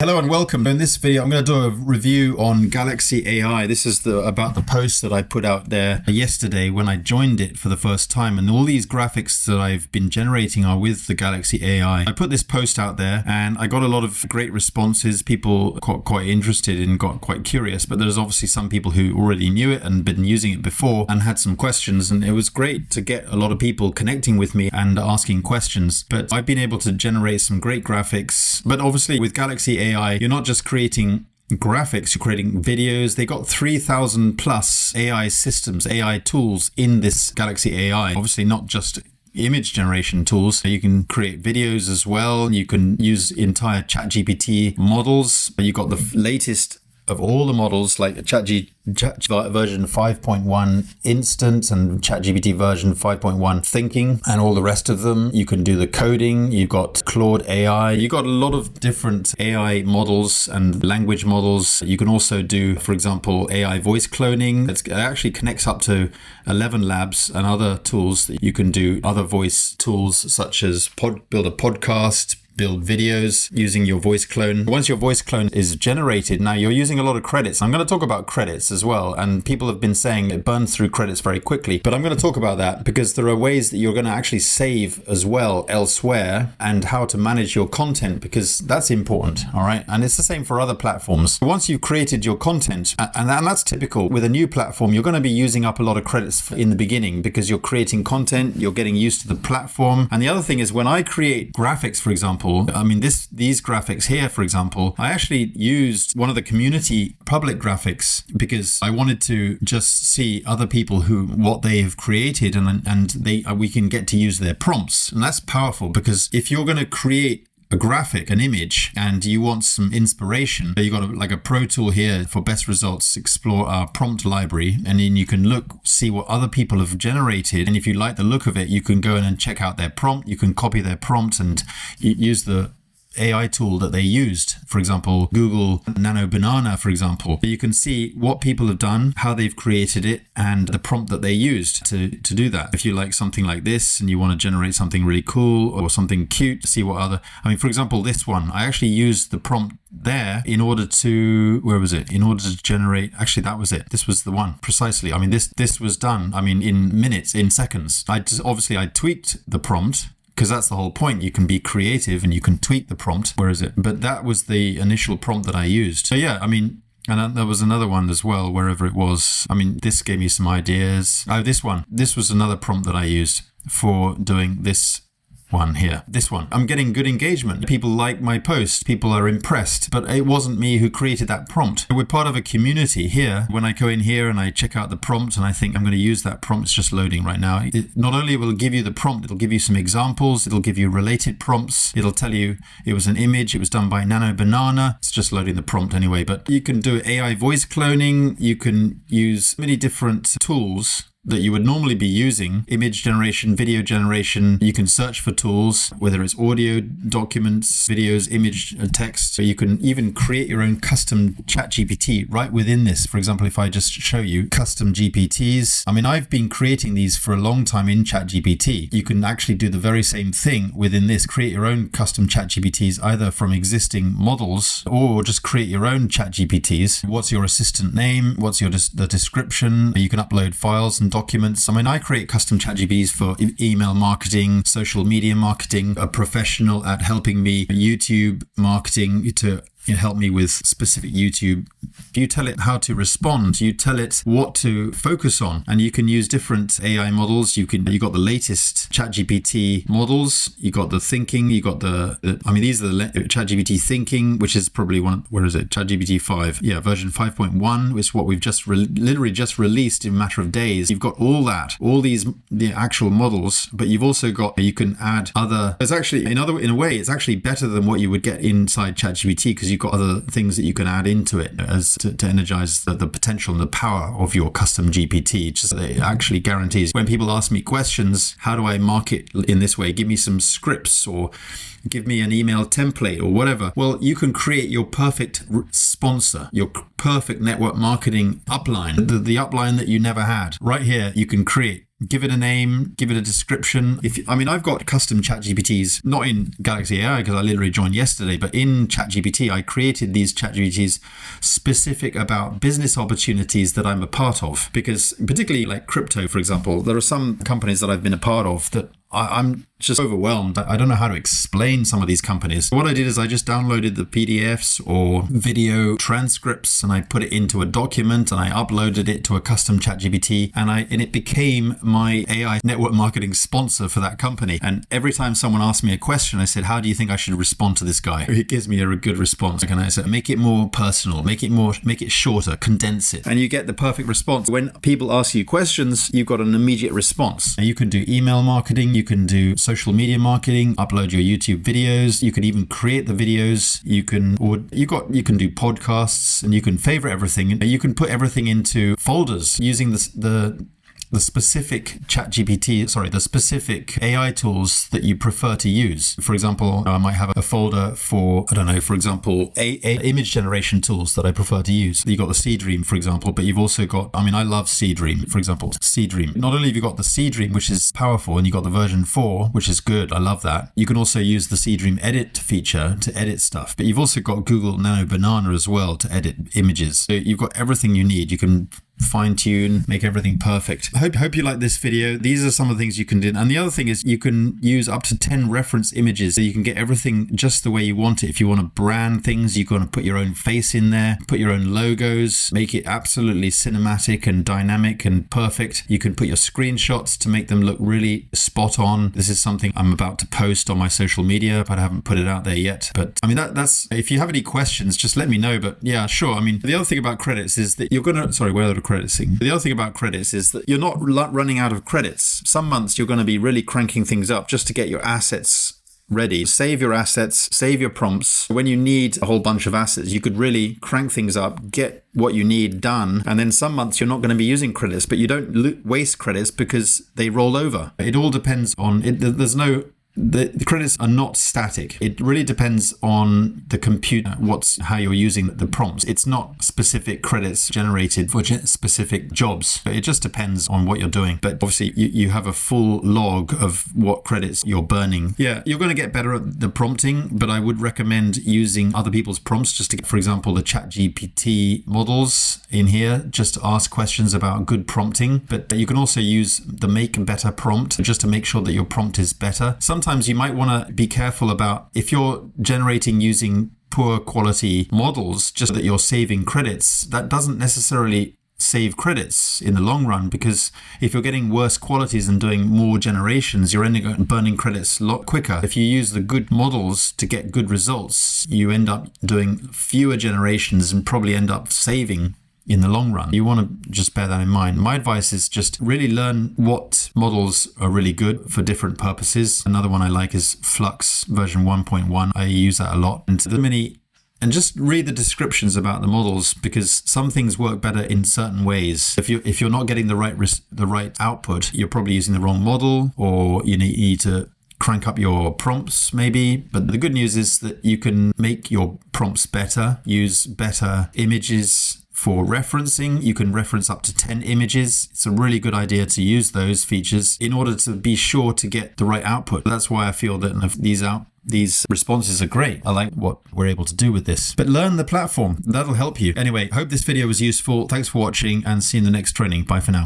Hello and welcome. In this video, I'm going to do a review on Galaxy AI. This is about the post that I put out there yesterday when I joined it for the first time. And all these graphics that I've been generating are with the Galaxy AI. I put this post out there and I got a lot of great responses. People got quite interested and got quite curious. But there's obviously some people who already knew it and been using it before and had some questions. And it was great to get a lot of people connecting with me and asking questions. But I've been able to generate some great graphics. But obviously with Galaxy AI, you're not just creating graphics, you're creating videos. They got 3,000 plus AI systems, AI tools in this Galaxy AI. Obviously not just image generation tools. You can create videos as well. You can use entire ChatGPT models. You got the latest of all the models like ChatGPT version 5.1 instant and ChatGPT version 5.1 thinking and all the rest of them. You can do the coding. You've got Claude AI. You've got a lot of different AI models and language models. You can also do, for example, AI voice cloning. It actually connects up to ElevenLabs and other tools that you can do, other voice tools such as build a podcast, build videos using your voice clone. Once your voice clone is generated, now you're using a lot of credits. I'm going to talk about credits as well. And people have been saying it burns through credits very quickly. But I'm going to talk about that because there are ways that you're going to actually save as well elsewhere and how to manage your content, because that's important. All right. And it's the same for other platforms. Once you've created your content, and that's typical with a new platform, you're going to be using up a lot of credits in the beginning because you're creating content, you're getting used to the platform. And the other thing is when I create graphics, for example, I mean, these graphics here, for example, I actually used one of the community public graphics because I wanted to just see other people what they have created and we can get to use their prompts. And that's powerful because if you're going to create a graphic, an image, and you want some inspiration, you got like a pro tool here for best results. Explore our prompt library, and then you can see what other people have generated. And if you like the look of it, you can go in and check out their prompt. You can copy their prompt and use the AI tool that they used. For example, Google Nano Banana, for example. You can see what people have done, how they've created it, and the prompt that they used to do that. If you like something like this and you want to generate something really cool or something cute, see what for example, this one, I actually used the prompt there in order to, in order to generate, actually that was it. This was the one precisely. I mean, this was done, in minutes, in seconds. I tweaked the prompt, because that's the whole point. You can be creative and you can tweak the prompt. But that was the initial prompt that I used. So yeah, and there was another one as well, wherever it was. This gave me some ideas. Oh, this one. This was another prompt that I used for doing this one here. This one. I'm getting good engagement. People like my post. People are impressed. But it wasn't me who created that prompt. We're part of a community here. When I go in here and I check out the prompt and I think I'm going to use that prompt, it's just loading right now. It not only will give you the prompt, it'll give you some examples. It'll give you related prompts. It'll tell you it was an image. It was done by Nano Banana. It's just loading the prompt anyway. But you can do AI voice cloning. You can use many different tools that you would normally be using. Image generation, video generation. You can search for tools, whether it's audio, documents, videos, image, text. So you can even create your own custom ChatGPT right within this. For example, if I just show you custom GPTs. I've been creating these for a long time in ChatGPT. You can actually do the very same thing within this. Create your own custom ChatGPTs, either from existing models or just create your own ChatGPTs. What's your assistant name? What's the description? You can upload files and documents. I create custom ChatGPTs for email marketing, social media marketing, a professional at helping me YouTube marketing to help me with specific YouTube. You tell it how to respond. You tell it what to focus on, and you can use different AI models. You got the latest ChatGPT models. You got the thinking. You got these are the ChatGPT thinking, which is probably ChatGPT 5. Yeah, version 5.1 is what we've literally just released in a matter of days. You've got all the actual models, but you've also you can add other. It's actually in a way, it's actually better than what you would get inside ChatGPT because you've got other things that you can add into it as to energize the potential and the power of your custom GPT. It actually guarantees when people ask me questions, how do I market in this way? Give me some scripts or give me an email template or whatever. Well, you can create your perfect sponsor, your perfect network marketing upline, the upline that you never had. Right here, you can create give it a name, give it a description. I've got custom ChatGPTs, not in Galaxy AI because I literally joined yesterday, but in ChatGPT, I created these ChatGPTs specific about business opportunities that I'm a part of. Because particularly like crypto, for example, there are some companies that I've been a part of that I'm just overwhelmed. I don't know how to explain some of these companies. What I did is I just downloaded the PDFs or video transcripts and I put it into a document and I uploaded it to a custom ChatGPT and it became my AI network marketing sponsor for that company. And every time someone asked me a question, I said, how do you think I should respond to this guy? It gives me a good response. And I said, make it more personal, make it shorter, condense it. And you get the perfect response. When people ask you questions, you've got an immediate response. You can do email marketing, you can do social media marketing, upload your YouTube videos, you can even create the videos, you can do podcasts, and you can favorite everything. You can put everything into folders using the specific the specific AI tools that you prefer to use. For example, I might have a folder for, for example, image generation tools that I prefer to use. You've got the Seedream, for example, but you've also got, I love Seedream, for example, Seedream. Not only have you got the Seedream, which is powerful, and you've got the version 4, which is good, I love that. You can also use the Seedream edit feature to edit stuff, but you've also got Google Nano Banana as well to edit images. So you've got everything you need. You can fine-tune, make everything perfect. I hope you like this video. These are some of the things you can do. And the other thing is you can use up to 10 reference images, so you can get everything just the way you want it. If you want to brand things, you're going to put your own face in there, put your own logos, make it absolutely cinematic and dynamic and perfect. You can put your screenshots to make them look really spot on. This is something I'm about to post on my social media, but I haven't put it out there yet. But that's, if you have any questions, just let me know. But yeah, sure. The other thing about credits is that the other thing about credits is that you're not running out of credits. Some months you're going to be really cranking things up just to get your assets ready. Save your assets, save your prompts. When you need a whole bunch of assets, you could really crank things up, get what you need done. And then some months you're not going to be using credits, but you don't waste credits because they roll over. It all depends on it. The credits are not static. It really depends on the computer, how you're using the prompts. It's not specific credits generated for specific jobs. It just depends on what you're doing. But obviously you have a full log of what credits you're burning. Yeah, you're going to get better at the prompting, but I would recommend using other people's prompts just to get, for example, the ChatGPT models in here, just to ask questions about good prompting. But you can also use the make better prompt just to make sure that your prompt is better. Sometimes you might want to be careful about if you're generating using poor quality models, just that you're saving credits. That doesn't necessarily save credits in the long run, because if you're getting worse qualities and doing more generations, you're ending up burning credits a lot quicker. If you use the good models to get good results, you end up doing fewer generations and probably end up saving in the long run. You want to just bear that in mind. My advice is just really learn what models are really good for different purposes. Another one I like is Flux version 1.1. I use that a lot. And just read the descriptions about the models, because some things work better in certain ways. If you're not getting the right output, you're probably using the wrong model, or you need to crank up your prompts maybe. But the good news is that you can make your prompts better, use better images for referencing. You can reference up to 10 images. It's a really good idea to use those features in order to be sure to get the right output. That's why I feel that these responses are great. I like what we're able to do with this. But learn the platform. That'll help you. Anyway, hope this video was useful. Thanks for watching, and see you in the next training. Bye for now.